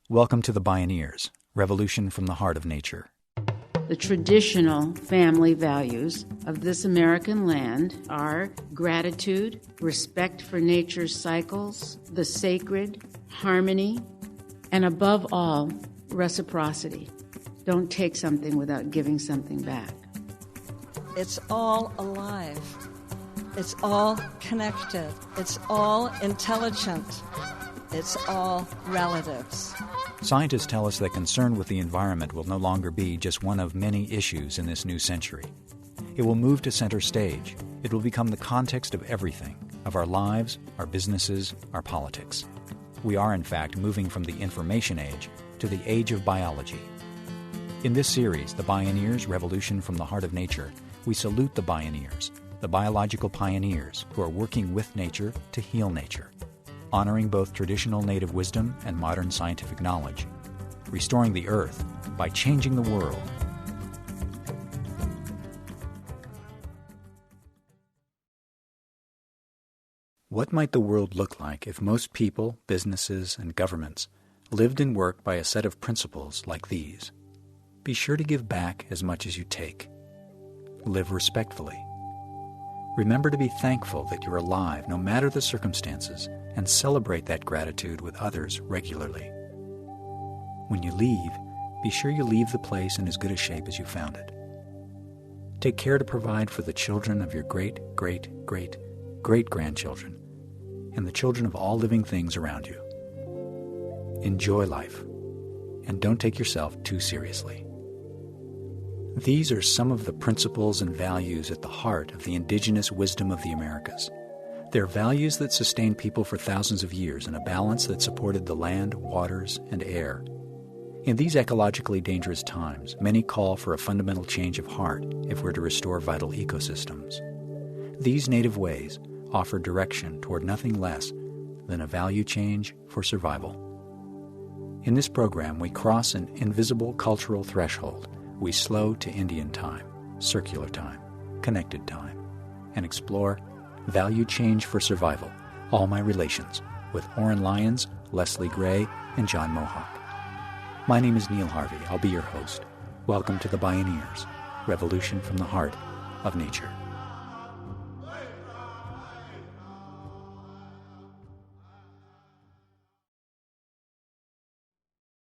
Welcome to the Bioneers, Revolution from the Heart of Nature. The traditional family values of this American land are gratitude, respect for nature's cycles, the sacred, harmony, and above all, reciprocity. Don't take something without giving something back. It's all alive. It's all connected. It's all intelligent. It's all relatives. Scientists tell us that concern with the environment will no longer be just one of many issues in this new century. It will move to center stage. It will become the context of everything, of our lives, our businesses, our politics. We are, in fact, moving from the information age to the age of biology. In this series, The Bioneers, Revolution from the Heart of Nature, we salute the Bioneers, the biological pioneers who are working with nature to heal nature, honoring both traditional native wisdom and modern scientific knowledge, restoring the earth by changing the world. What might the world look like if most people, businesses, and governments lived and worked by a set of principles like these? Be sure to give back as much as you take. Live respectfully. Remember to be thankful that you're alive no matter the circumstances, and celebrate that gratitude with others regularly. When you leave, be sure you leave the place in as good a shape as you found it. Take care to provide for the children of your great-great-great-great-grandchildren and the children of all living things around you. Enjoy life, and don't take yourself too seriously. These are some of the principles and values at the heart of the indigenous wisdom of the Americas. They're values that sustained people for thousands of years in a balance that supported the land, waters, and air. In these ecologically dangerous times, many call for a fundamental change of heart if we're to restore vital ecosystems. These native ways offer direction toward nothing less than a value change for survival. In this program, we cross an invisible cultural threshold. We slow to Indian time, circular time, connected time, and explore value change for survival, all my relations, with Oren Lyons, Leslie Gray, and John Mohawk. My name is Neil Harvey. I'll be your host. Welcome to the Bioneers, Revolution from the Heart of Nature.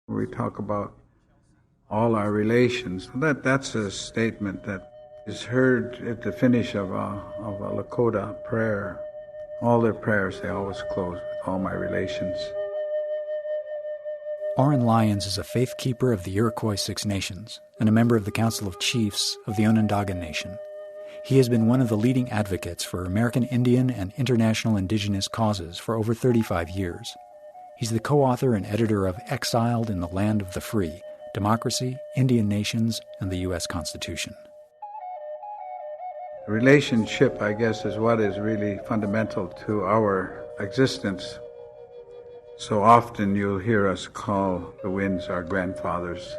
We talk about all our relations. That's a statement that is heard at the finish of a Lakota prayer. All their prayers, they always close with all my relations. Oren Lyons is a faith keeper of the Iroquois Six Nations and a member of the Council of Chiefs of the Onondaga Nation. He has been one of the leading advocates for American Indian and international indigenous causes for over 35 years. He's the co-author and editor of Exiled in the Land of the Free, Democracy, Indian Nations, and the U.S. Constitution. Relationship, I guess, is what is really fundamental to our existence. So often you'll hear us call the winds our grandfathers,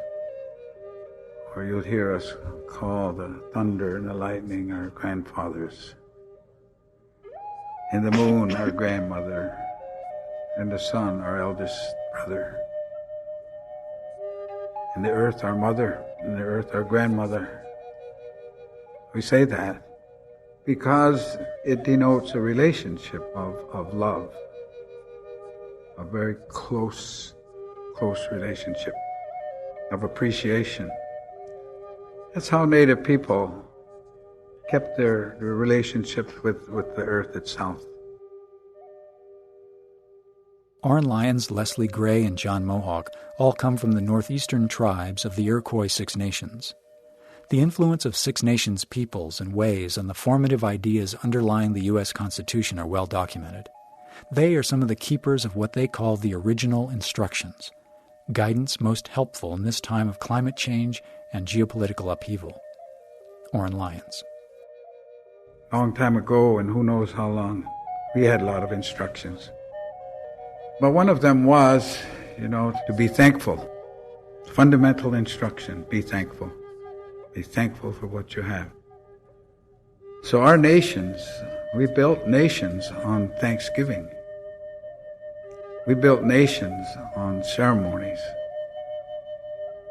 or you'll hear us call the thunder and the lightning our grandfathers, and the moon our grandmother, and the sun our eldest brother, and the earth our mother, and the earth our grandmother. We say that because it denotes a relationship of love, a very close relationship of appreciation. That's how Native people kept their relationship with the earth itself. Oren Lyons, Leslie Gray, and John Mohawk all come from the northeastern tribes of the Iroquois Six Nations. The influence of Six Nations peoples and ways on the formative ideas underlying the U.S. Constitution are well documented. They are some of the keepers of what they call the original instructions, guidance most helpful in this time of climate change and geopolitical upheaval. Oren Lyons. Long time ago, and who knows how long, we had a lot of instructions. But one of them was, to be thankful. Fundamental instruction, be thankful. Be thankful for what you have. So our nations, we built nations on Thanksgiving. We built nations on ceremonies.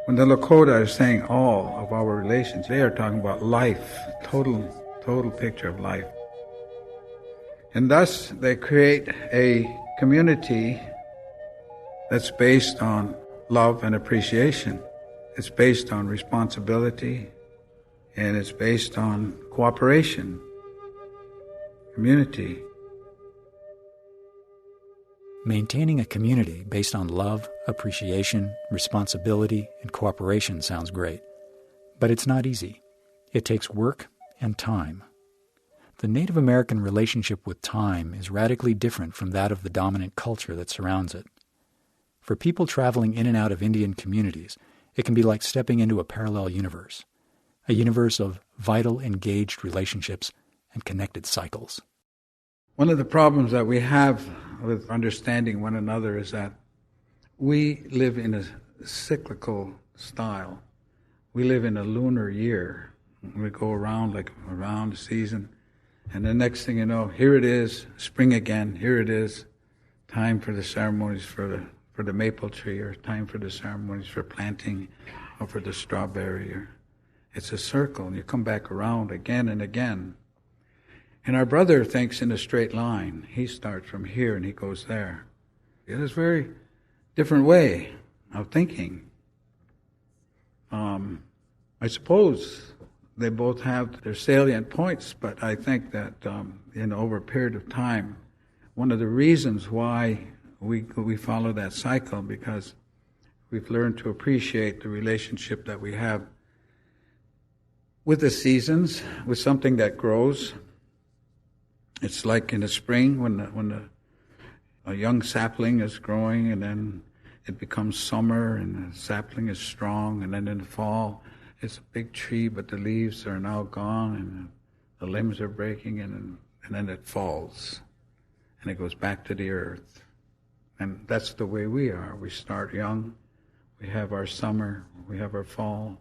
When the Lakota is saying all of our relations, they are talking about life, total picture of life. And thus they create a community that's based on love and appreciation. It's based on responsibility, and it's based on cooperation, community. Maintaining a community based on love, appreciation, responsibility, and cooperation sounds great. But it's not easy. It takes work and time. The Native American relationship with time is radically different from that of the dominant culture that surrounds it. For people traveling in and out of Indian communities, it can be like stepping into a parallel universe, a universe of vital, engaged relationships and connected cycles. One of the problems that we have with understanding one another is that we live in a cyclical style. We live in a lunar year. We go around a season, and the next thing you know, here it is, spring again, here it is, time for the ceremonies for the maple tree, or time for the ceremonies for planting, or for the strawberry. It's a circle, and you come back around again and again. And our brother thinks in a straight line. He starts from here and he goes there. It is a very different way of thinking. I suppose they both have their salient points, but I think that over a period of time, one of the reasons why we follow that cycle, because we've learned to appreciate the relationship that we have with the seasons, with something that grows. It's like in the spring when a young sapling is growing, and then it becomes summer and the sapling is strong, and then in the fall it's a big tree, but the leaves are now gone and the limbs are breaking, and then it falls and it goes back to the earth. And that's the way we are. We start young, we have our summer, we have our fall,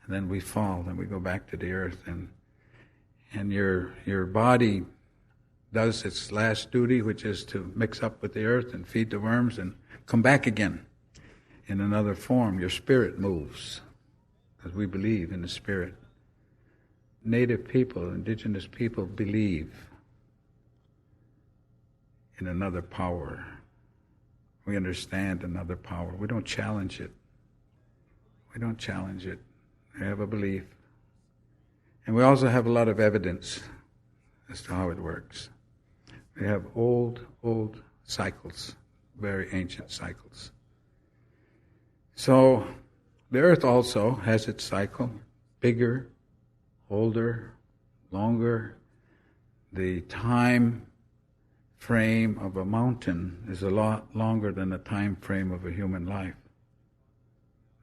and then we fall, then we go back to the earth, and your body does its last duty, which is to mix up with the earth and feed the worms and come back again in another form. Your spirit moves, because we believe in the spirit. Native people, indigenous people believe in another power. We understand another power. We don't challenge it. We don't challenge it. We have a belief. And we also have a lot of evidence as to how it works. We have old cycles, very ancient cycles. So the earth also has its cycle, bigger, older, longer. The time frame of a mountain is a lot longer than the time frame of a human life.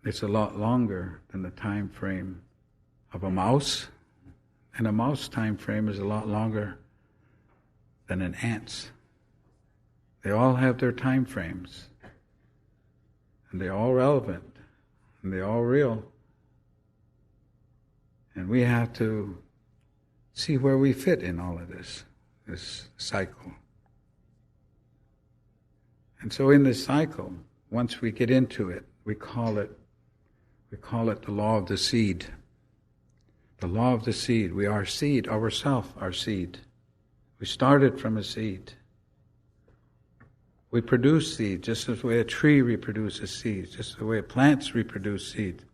It's a lot longer than the time frame of a mouse, and a mouse time frame is a lot longer than an ant's. They all have their time frames, and they're all relevant, and they're all real. And we have to see where we fit in all of this cycle. And so in this cycle, once we get into it, we call it the law of the seed. The law of the seed. We are seed, ourselves are seed. We started from a seed. We produce seed, just as the way a tree reproduces seeds, just the way plants reproduce seed.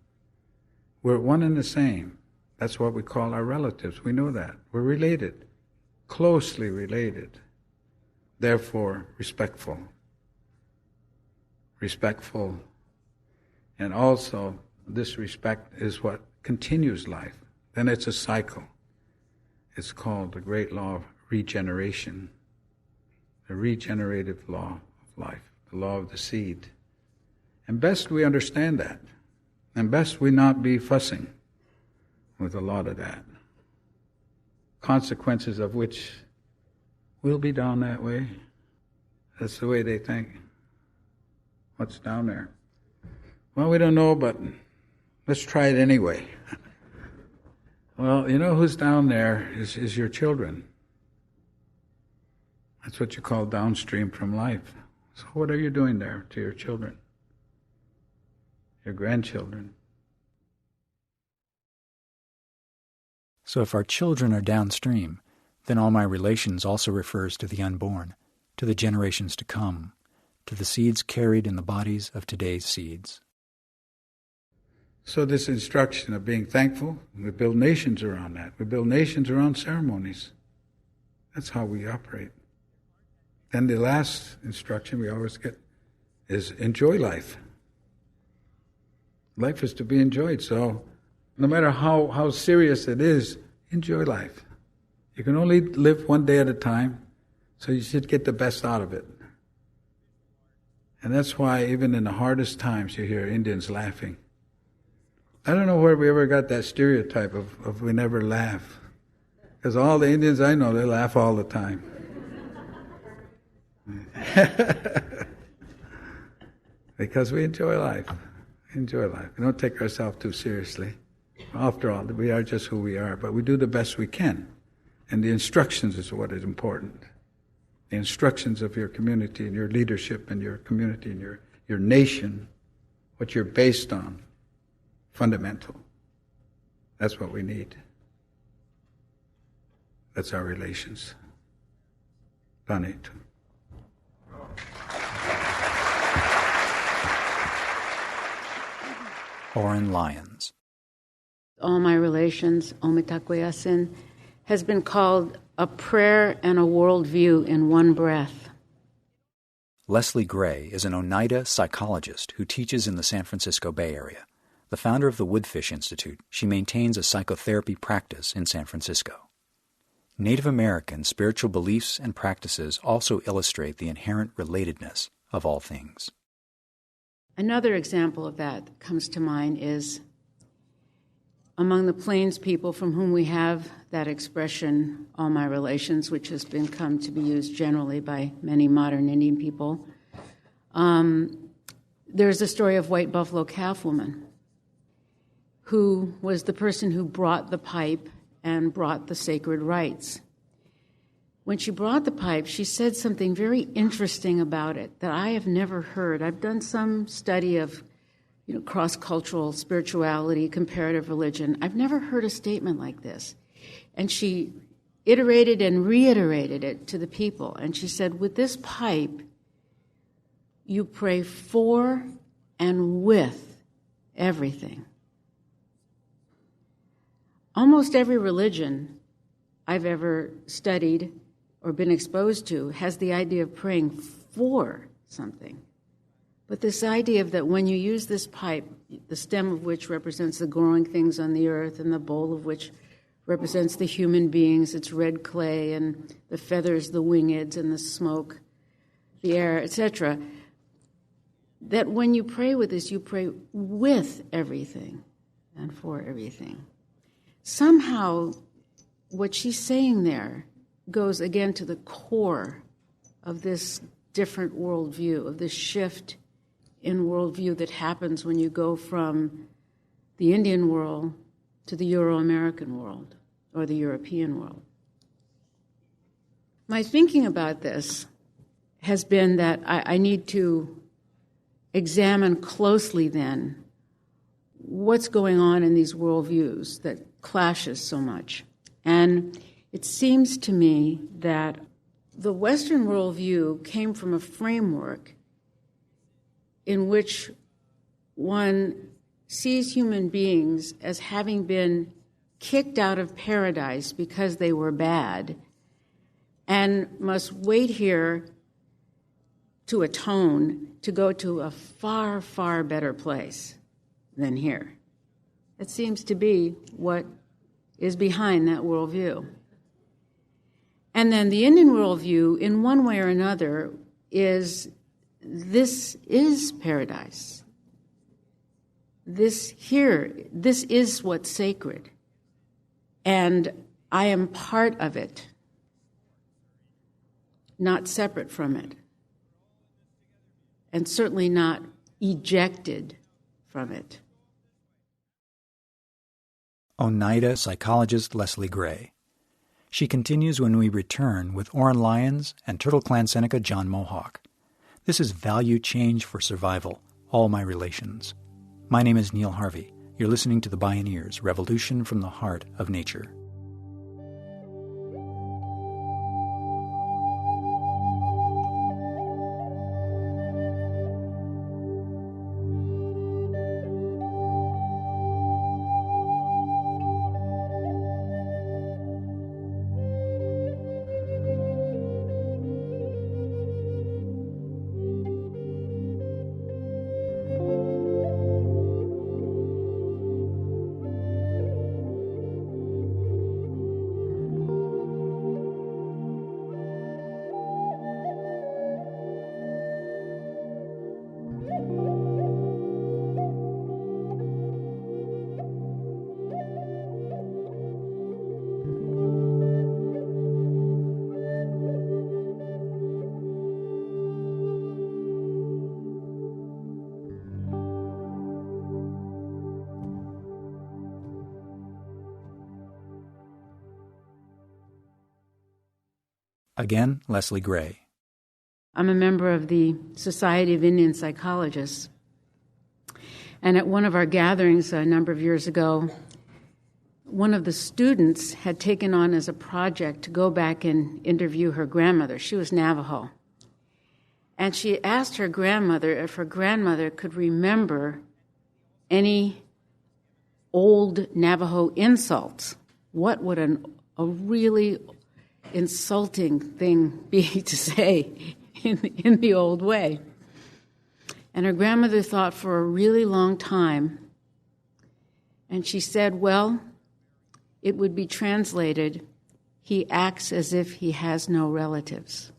We're one and the same. That's what we call our relatives. We know that. We're related, closely related. Therefore, respectful. Respectful. And also, this respect is what continues life. Then it's a cycle. It's called the great law of regeneration, the regenerative law of life, the law of the seed. And best we understand that, and best we not be fussing with a lot of that. Consequences of which will be down that way. That's the way they think. What's down there? Well, we don't know, but let's try it anyway. Well, you know who's down there is your children. That's what you call downstream from life. So what are you doing there to your children, your grandchildren? So if our children are downstream, then all my relations also refers to the unborn, to the generations to come, to the seeds carried in the bodies of today's seeds. So this instruction of being thankful, we build nations around that. We build nations around ceremonies. That's how we operate. Then the last instruction we always get is enjoy life. Life is to be enjoyed, so no matter how serious it is, enjoy life. You can only live one day at a time, so you should get the best out of it. And that's why even in the hardest times you hear Indians laughing. I don't know where we ever got that stereotype of we never laugh. Because all the Indians I know, they laugh all the time. Because we enjoy life. Enjoy life. We don't take ourselves too seriously. After all, we are just who we are, but we do the best we can. And the instructions is what is important. The instructions of your community and your leadership and your community and your nation, what you're based on, fundamental. That's what we need. That's our relations. Tanit. Oren Lyons. All My Relations, Omitakweyasin, has been called a prayer and a worldview in one breath. Leslie Gray is an Oneida psychologist who teaches in the San Francisco Bay Area. The founder of the Woodfish Institute, she maintains a psychotherapy practice in San Francisco. Native American spiritual beliefs and practices also illustrate the inherent relatedness of all things. Another example of that comes to mind is among the Plains people from whom we have that expression, all my relations, which has been come to be used generally by many modern Indian people. There's the story of White Buffalo Calf Woman, who was the person who brought the pipe and brought the sacred rites. When she brought the pipe, she said something very interesting about it that I have never heard. I've done some study of cross-cultural spirituality, comparative religion. I've never heard a statement like this. And she iterated and reiterated it to the people. And she said, with this pipe, you pray for and with everything. Almost every religion I've ever studied or been exposed to has the idea of praying for something. But this idea of that when you use this pipe, the stem of which represents the growing things on the earth and the bowl of which represents the human beings, it's red clay and the feathers, the wingeds and the smoke, the air, etc., that when you pray with this, you pray with everything and for everything. Somehow, what she's saying there goes again to the core of this different worldview, of this shift in worldview that happens when you go from the Indian world to the Euro-American world or the European world. My thinking about this has been that I need to examine closely then what's going on in these worldviews that clashes so much. And it seems to me that the Western worldview came from a framework in which one sees human beings as having been kicked out of paradise because they were bad and must wait here to atone to go to a far, far better place than here. It seems to be what is behind that worldview. And then the Indian worldview, in one way or another, is this is paradise. This is what's sacred. And I am part of it, not separate from it, and certainly not ejected from it. Oneida psychologist Leslie Gray. She continues when we return with Oren Lyons and Turtle Clan Seneca John Mohawk. This is Value Change for Survival, All My Relations. My name is Neil Harvey. You're listening to the Bioneers, Revolution from the Heart of Nature. Again, Leslie Gray. I'm a member of the Society of Indian Psychologists. And at one of our gatherings a number of years ago, one of the students had taken on as a project to go back and interview her grandmother. She was Navajo. And she asked her grandmother if her grandmother could remember any old Navajo insults. What would a really insulting thing be to say in the old way? And her grandmother thought for a really long time, and she said, well, it would be translated, he acts as if he has no relatives.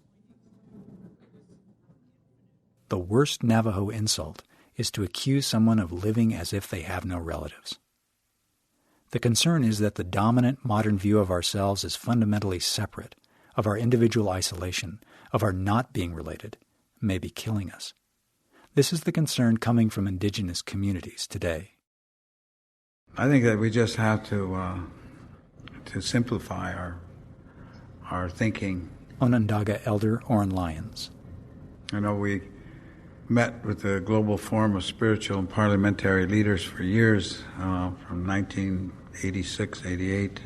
The worst Navajo insult is to accuse someone of living as if they have no relatives. The concern is that the dominant modern view of ourselves is fundamentally separate, of our individual isolation, of our not being related, may be killing us. This is the concern coming from indigenous communities today. I think that we just have to simplify our thinking. Onondaga Elder Oren Lyons. I know we met with the Global Forum of Spiritual and Parliamentary Leaders for years, from 1986, 88,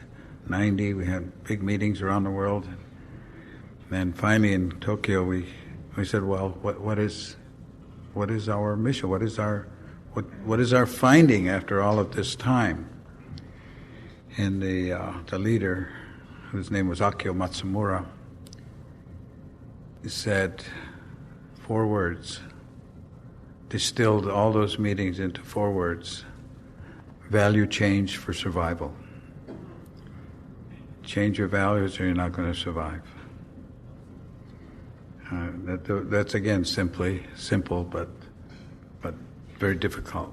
90. We had big meetings around the world. And then finally in Tokyo, we said, well, what is our mission? What is our finding after all of this time? And the leader, whose name was Akio Matsumura, said 4 words, distilled all those meetings into 4 words: value change for survival. Change your values or you're not going to survive. That's again simple, but very difficult.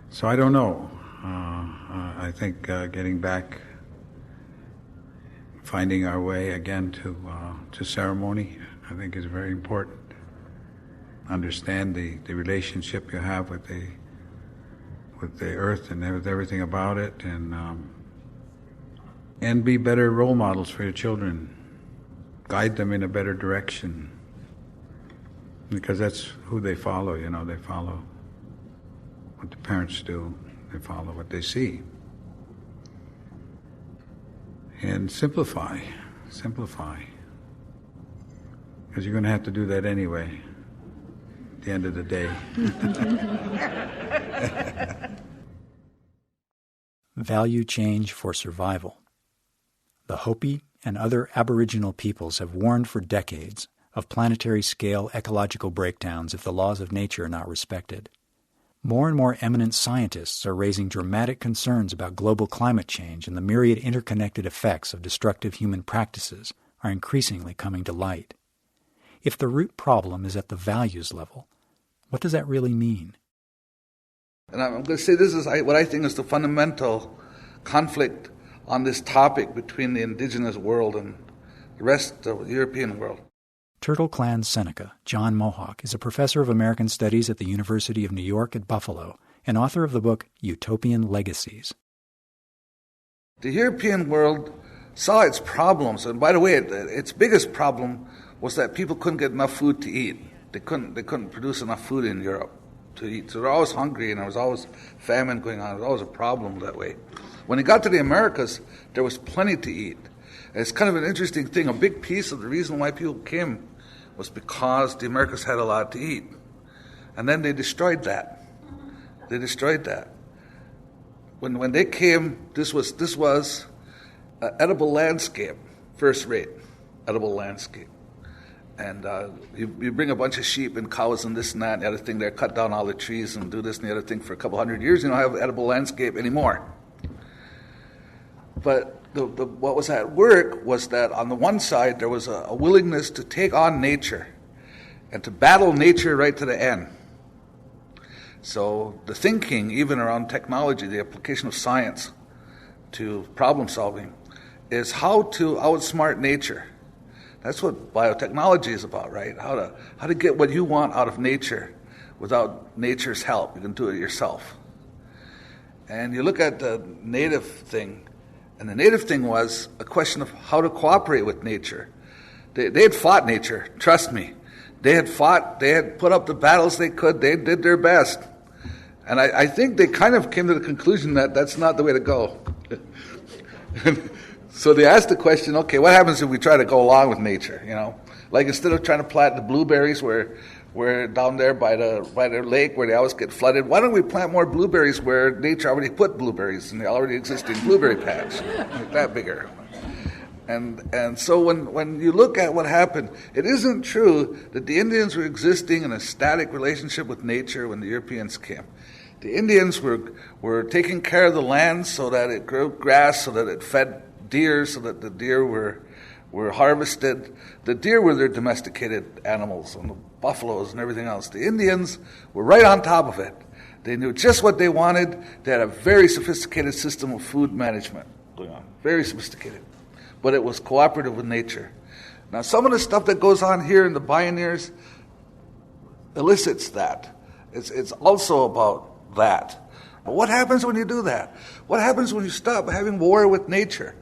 So I don't know. I think getting back, finding our way again to ceremony, I think is very important. Understand the relationship you have with the earth and with everything about it, and be better role models for your children. Guide them in a better direction, because that's who they follow. They follow what the parents do. They follow what they see. And simplify, because you're going to have to do that anyway at the end of the day. Value change for survival. The Hopi and other Aboriginal peoples have warned for decades of planetary-scale ecological breakdowns if the laws of nature are not respected. More and more eminent scientists are raising dramatic concerns about global climate change, and the myriad interconnected effects of destructive human practices are increasingly coming to light. If the root problem is at the values level, what does that really mean? And I'm going to say this is what I think is the fundamental conflict on this topic between the indigenous world and the rest of the European world. Turtle Clan Seneca, John Mohawk, is a professor of American Studies at the University of New York at Buffalo and author of the book Utopian Legacies. The European world saw its problems, and by the way, its biggest problem was that people couldn't get enough food to eat. They couldn't produce enough food in Europe to eat. So they're always hungry, and there was always famine going on. There was always a problem that way. When it got to the Americas, there was plenty to eat. And it's kind of an interesting thing. A big piece of the reason why people came was because the Americas had a lot to eat. And then they destroyed that. When they came, this was an edible landscape, first rate, edible landscape. And you bring a bunch of sheep and cows and this and that and the other thing there, cut down all the trees and do this and the other thing for a couple hundred years, you don't have edible landscape anymore. But what was at work was that on the one side there was a willingness to take on nature and to battle nature right to the end. So the thinking, even around technology, the application of science to problem solving, is how to outsmart nature. That's what biotechnology is about, right? How to get what you want out of nature without nature's help. You can do it yourself. And you look at the native thing, and the native thing was a question of how to cooperate with nature. They had fought nature, trust me. They had put up the battles they could, they did their best. And I think they kind of came to the conclusion that that's not the way to go. So they asked the question, okay, what happens if we try to go along with nature, you know? Like instead of trying to plant the blueberries where down there by the lake where they always get flooded, why don't we plant more blueberries where nature already put blueberries in the already existing blueberry patch, like that bigger. And so when you look at what happened, it isn't true that the Indians were existing in a static relationship with nature when the Europeans came. The Indians were taking care of the land so that it grew grass, so that it fed deer, so that the deer were harvested. The deer were their domesticated animals, and the buffaloes and everything else. The Indians were right on top of it. They knew just what they wanted. They had a very sophisticated system of food management going on, very sophisticated. But it was cooperative with nature. Now, some of the stuff that goes on here in the Bioneers elicits that. It's also about that. But what happens when you do that? What happens when you stop having war with nature?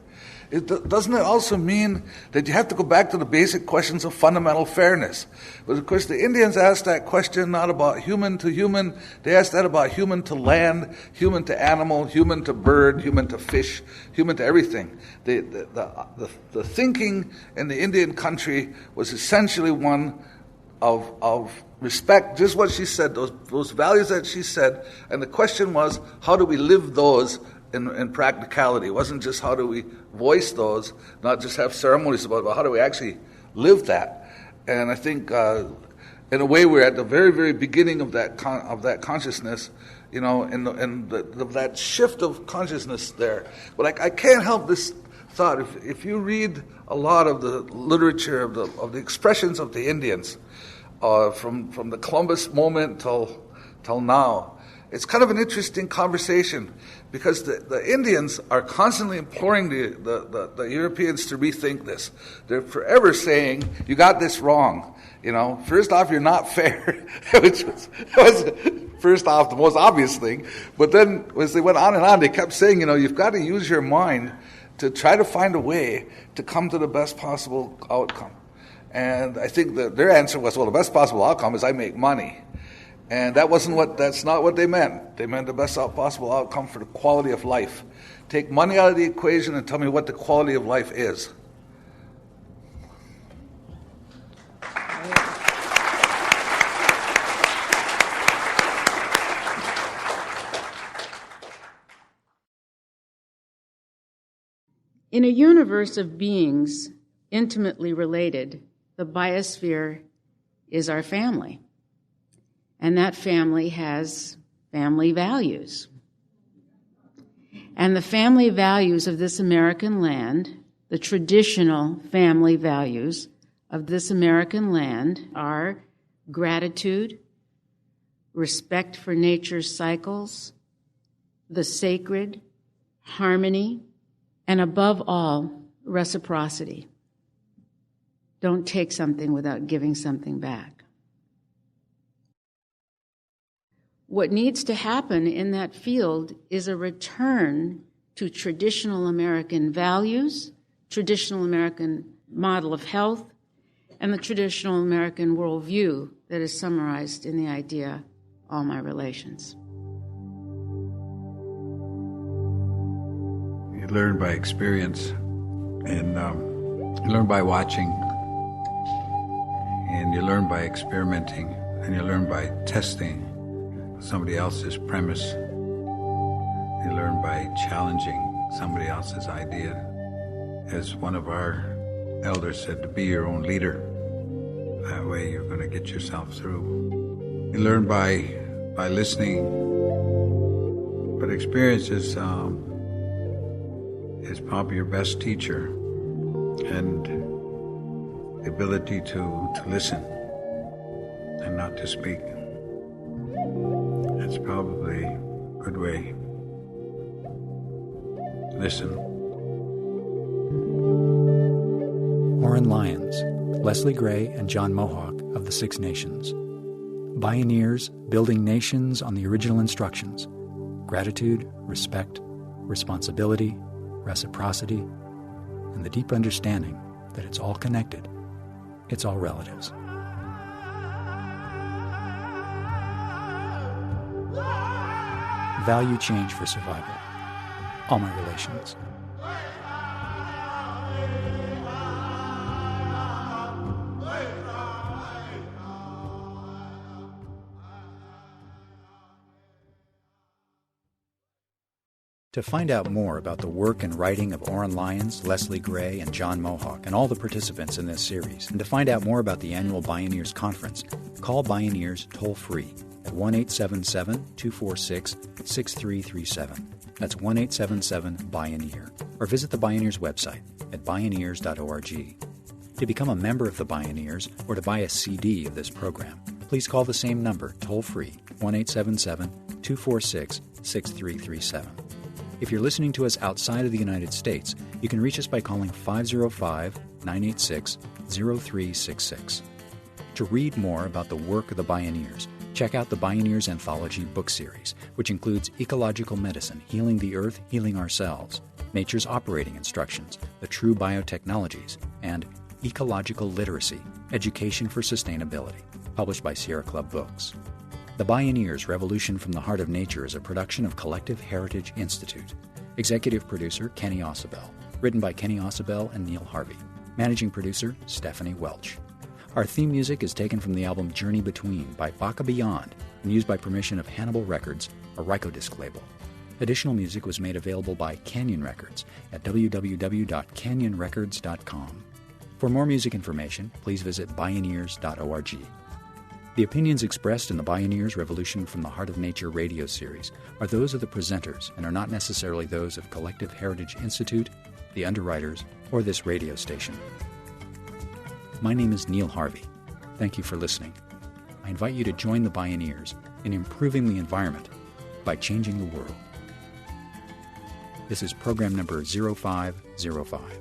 Doesn't it also mean that you have to go back to the basic questions of fundamental fairness? But of course the Indians asked that question not about human to human, they asked that about human to land, human to animal, human to bird, human to fish, human to everything. The thinking in the Indian country was essentially one of respect, just what she said, those values that she said, and the question was, how do we live those in practicality? It wasn't just how do we voice those, not just have ceremonies about it, but how do we actually live that? And I think, in a way, we're at the very, very beginning of that consciousness, you know, and that shift of consciousness there. But I can't help this thought. If you read a lot of the literature of the expressions of the Indians, from the Columbus moment till now, it's kind of an interesting conversation because the Indians are constantly imploring the Europeans to rethink this. They're forever saying, you got this wrong. You know, first off, you're not fair, which was first off the most obvious thing. But then as they went on, they kept saying, you know, you've got to use your mind to try to find a way to come to the best possible outcome. And I think that their answer was, well, the best possible outcome is I make money. And that's not what they meant. They meant the best possible outcome for the quality of life. Take money out of the equation and tell me what the quality of life is. In a universe of beings intimately related, the biosphere is our family. And that family has family values. And the family values of this American land, the traditional family values of this American land, are gratitude, respect for nature's cycles, the sacred, harmony, and above all, reciprocity. Don't take something without giving something back. What needs to happen in that field is a return to traditional American values, traditional American model of health, and the traditional American worldview that is summarized in the idea, all my relations. You learn by experience, and you learn by watching, and you learn by experimenting, and you learn by testing somebody else's premise. You learn by challenging somebody else's idea. As one of our elders said, to be your own leader. That way you're going to get yourself through. You learn by listening, but experience is probably your best teacher, and the ability to listen and not to speak. That's probably a good way. Listen. Oren Lyons, Leslie Gray and John Mohawk of the Six Nations. Bioneers building nations on the original instructions: gratitude, respect, responsibility, reciprocity, and the deep understanding that it's all connected, it's all relatives. Value change for survival. All my relations. To find out more about the work and writing of Oren Lyons, Leslie Gray, and John Mohawk, and all the participants in this series, and to find out more about the annual Bioneers Conference, call Bioneers toll-free at 1-877-246-6337. That's 1-877-BIONEER. Or visit the Bioneers website at bioneers.org. To become a member of the Bioneers or to buy a CD of this program, please call the same number toll-free, 1-877-246-6337. If you're listening to us outside of the United States, you can reach us by calling 505-986-0366. To read more about the work of the Bioneers, check out the Bioneers Anthology book series, which includes Ecological Medicine, Healing the Earth, Healing Ourselves, Nature's Operating Instructions, The True Biotechnologies, and Ecological Literacy, Education for Sustainability, published by Sierra Club Books. The Bioneers Revolution from the Heart of Nature is a production of Collective Heritage Institute. Executive producer, Kenny Ausubel. Written by Kenny Ausubel and Neil Harvey. Managing producer, Stephanie Welch. Our theme music is taken from the album Journey Between by Baka Beyond and used by permission of Hannibal Records, a Rykodisc label. Additional music was made available by Canyon Records at www.canyonrecords.com. For more music information, please visit bioneers.org. The opinions expressed in the Bioneers Revolution from the Heart of Nature radio series are those of the presenters and are not necessarily those of Collective Heritage Institute, the underwriters, or this radio station. My name is Neil Harvey. Thank you for listening. I invite you to join the Bioneers in improving the environment by changing the world. This is program number 0505.